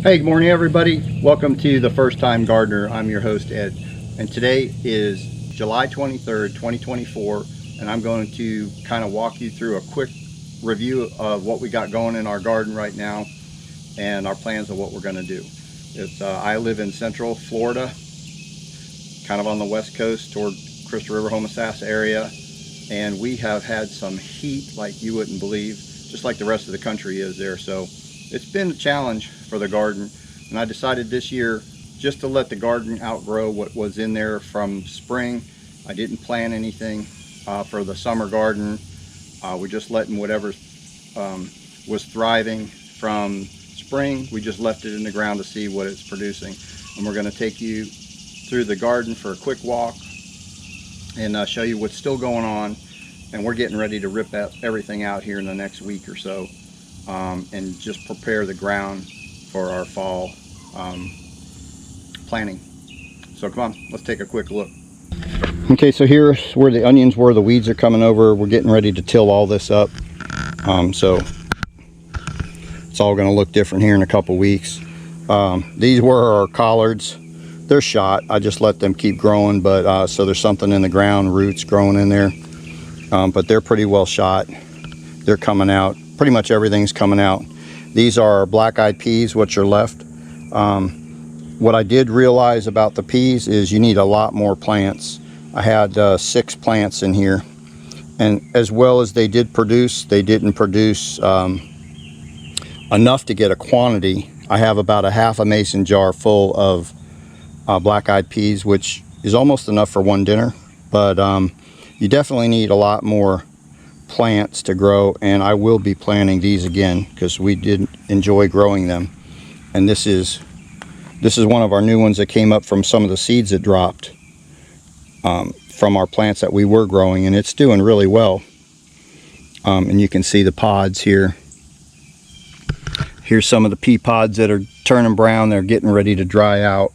Hey, good morning everybody. Welcome to The First Time Gardener. I'm your host Ed, and today is July 23rd, 2024, and I'm going to kind of walk you through a quick review of what we got going in our garden right now and our plans of what we're going to do. I live in Central Florida, kind of on the west coast toward Crystal River, Homosassa area, and we have had some heat like you wouldn't believe, just like the rest of the country is there. So it's been a challenge for the garden, and I decided this year just to let the garden outgrow what was in there from spring. I didn't plant anything for the summer garden. We're just letting whatever was thriving from spring, we just left it in the ground to see what it's producing. And we're going to take you through the garden for a quick walk and show you what's still going on. And we're getting ready to rip everything out here in the next week or so, and just prepare the ground for our fall planting. So come on, let's take a quick look. Okay, so here's where the onions were. The weeds are coming over. We're getting ready to till all this up. So it's all going to look different here in a couple weeks. These were our collards. They're shot. I just let them keep growing, but so there's something in the ground, roots growing in there. But they're pretty well shot. They're coming out. Pretty much everything's coming out. These are black-eyed peas, which are left. What I did realize about the peas is you need a lot more plants. I had 6 plants in here, and as well as they did produce, they didn't produce enough to get a quantity. I have about a half a mason jar full of black-eyed peas, which is almost enough for one dinner, but you definitely need a lot more plants to grow, and I will be planting these again because we did enjoy growing them. And this is one of our new ones that came up from some of the seeds that dropped from our plants that we were growing, and it's doing really well. And you can see the pods here. Here's some of the pea pods that are turning brown. They're getting ready to dry out.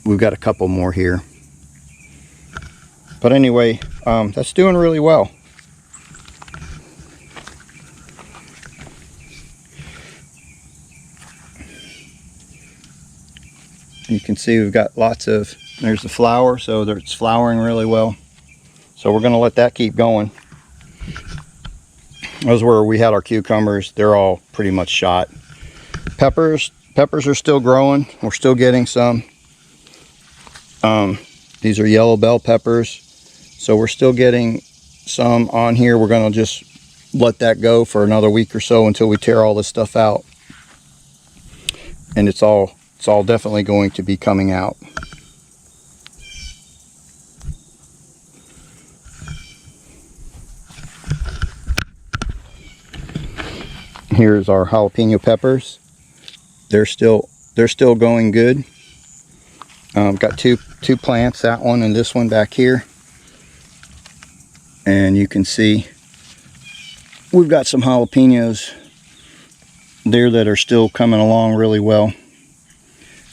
We've got a couple more here. But anyway, that's doing really well. You can see we've got lots of, there's the flower, so it's flowering really well. So we're going to let that keep going. Those where we had our cucumbers. They're all pretty much shot. Peppers are still growing. We're still getting some. These are yellow bell peppers. So we're still getting some on here. We're going to just let that go for another week or so until we tear all this stuff out. And it's all definitely going to be coming out. Here's our jalapeno peppers. They're still going good. Got two plants, that one and this one back here. And you can see we've got some jalapenos there that are still coming along really well.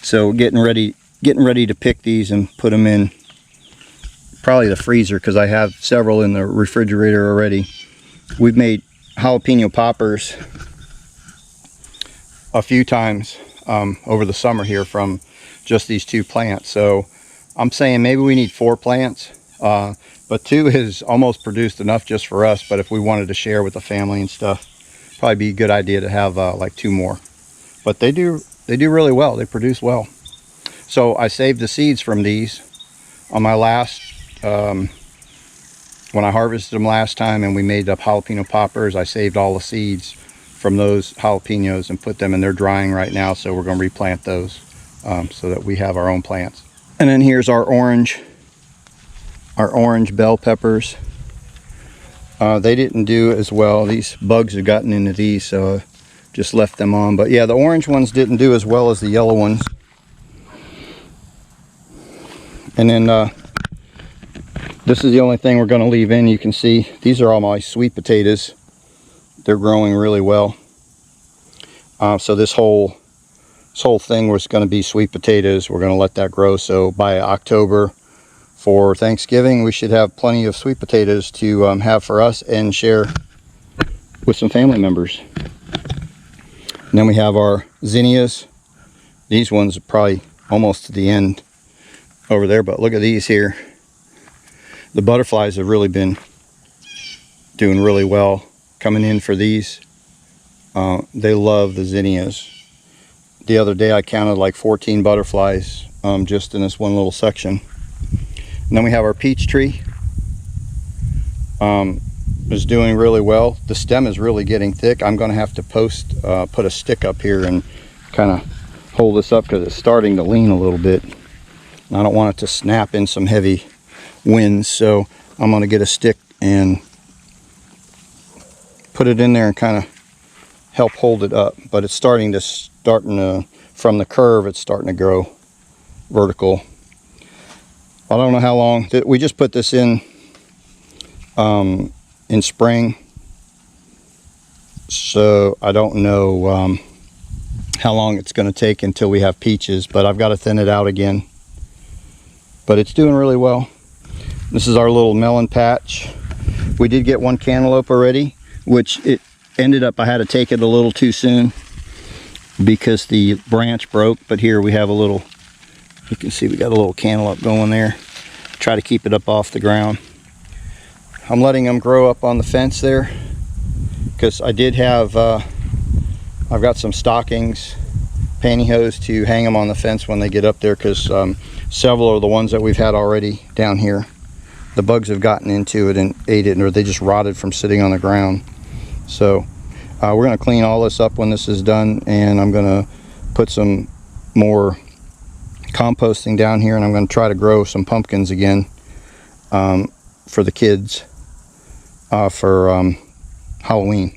So getting ready to pick these and put them in probably the freezer, because I have several in the refrigerator already. We've made jalapeno poppers a few times over the summer here from just these 2 plants. So I'm saying maybe we need 4 plants. But 2 has almost produced enough just for us, but if we wanted to share with the family and stuff, probably be a good idea to have like 2 more. But they do really well. They produce well. So I saved the seeds from these on my last, when I harvested them last time and we made up jalapeno poppers. I saved all the seeds from those jalapenos and put them, and they're drying right now, so we're going to replant those so that we have our own plants. And then here's our orange bell peppers. They didn't do as well. These bugs have gotten into these, so just left them on. But yeah, the orange ones didn't do as well as the yellow ones. And then this is the only thing we're going to leave in. You can see these are all my sweet potatoes. They're growing really well. So this whole thing was going to be sweet potatoes. We're going to let that grow, so by October for Thanksgiving we should have plenty of sweet potatoes to have for us and share with some family members. And then we have our zinnias. These ones are probably almost to the end over there, but look at these here. The butterflies have really been doing really well coming in for these. They love the zinnias. The other day I counted like 14 butterflies just in this one little section. And then we have our peach tree. Is doing really well. The stem is really getting thick. I'm going to have to put a stick up here and kind of hold this up because it's starting to lean a little bit. And I don't want it to snap in some heavy winds, so I'm going to get a stick and put it in there and kind of help hold it up. But it's starting to from the curve, it's starting to grow vertical. I don't know how long. We just put this in spring, so I don't know how long it's going to take until we have peaches, but I've got to thin it out again. But it's doing really well. This is our little melon patch. We did get one cantaloupe already, which it ended up I had to take it a little too soon because the branch broke. But here we have a little, you can see we got a little cantaloupe going there. Try to keep it up off the ground. I'm letting them grow up on the fence there because I did have I've got some stockings, pantyhose to hang them on the fence when they get up there, because several of the ones that we've had already down here, the bugs have gotten into it and ate it, or they just rotted from sitting on the ground. So we're going to clean all this up when this is done, and I'm going to put some more composting down here, and I'm going to try to grow some pumpkins again for the kids for Halloween.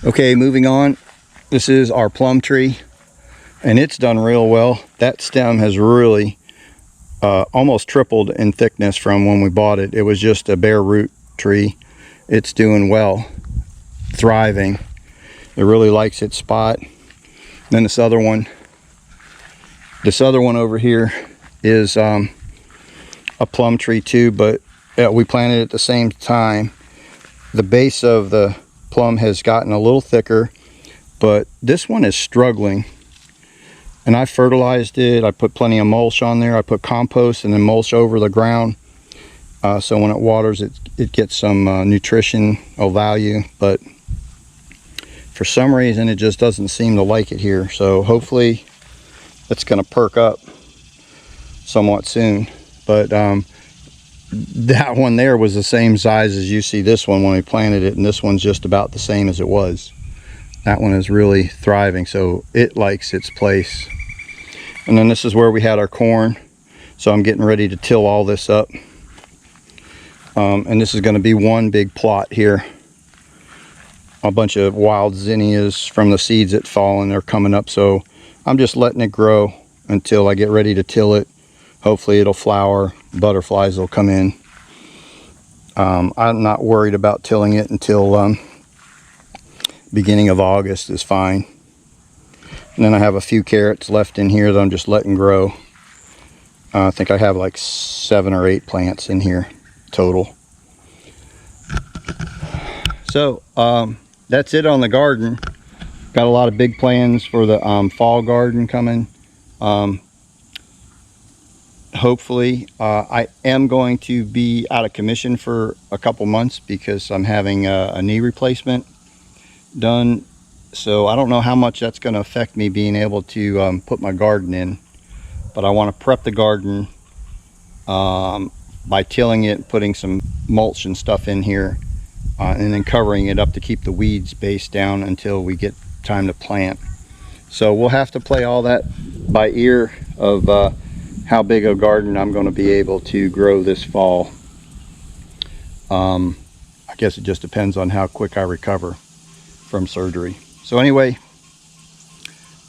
Okay, moving on. This is our plum tree, and it's done real well. That stem has really almost tripled in thickness from when we bought it. It was just a bare root tree. It's doing well, thriving. It really likes its spot. Then this other one over here is a plum tree too, but we planted it at the same time. The base of the plum has gotten a little thicker, but this one is struggling. And I fertilized it. I put plenty of mulch on there. I put compost and then mulch over the ground. So when it waters, it gets some nutritional value. But for some reason, it just doesn't seem to like it here. So hopefully it's going to perk up somewhat soon. But that one there was the same size as you see this one when we planted it, and this one's just about the same as it was. That one is really thriving, so it likes its place. And then this is where we had our corn, so I'm getting ready to till all this up. And this is going to be one big plot here. A bunch of wild zinnias from the seeds that fall, and they're coming up, so I'm just letting it grow until I get ready to till it. Hopefully it'll flower, butterflies will come in. I'm not worried about tilling it until beginning of August is fine. And then I have a few carrots left in here that I'm just letting grow. I think I have like 7 or 8 plants in here total. So that's it on the garden. Got a lot of big plans for the fall garden coming. Hopefully I am going to be out of commission for a couple months because I'm having a knee replacement done. So I don't know how much that's going to affect me being able to put my garden in, but I want to prep the garden by tilling it, putting some mulch and stuff in here, and then covering it up to keep the weeds based down until we get time to plant. So we'll have to play all that by ear of how big a garden I'm going to be able to grow this fall. I guess it just depends on how quick I recover from surgery. So anyway,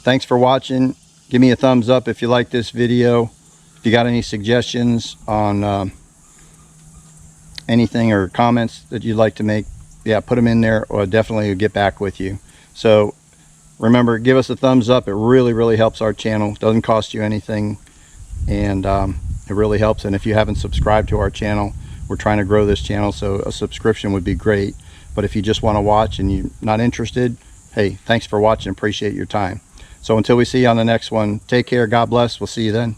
thanks for watching. Give me a thumbs up if you like this video. If you got any suggestions on anything or comments that you'd like to make, yeah, put them in there, or definitely get back with you. So remember, give us a thumbs up. It really helps our channel. Doesn't cost you anything, and it really helps. And if you haven't subscribed to our channel, we're trying to grow this channel, so a subscription would be great. But if you just want to watch and you're not interested, hey, thanks for watching. Appreciate your time. So until we see you on the next one, take care. God bless. We'll see you then.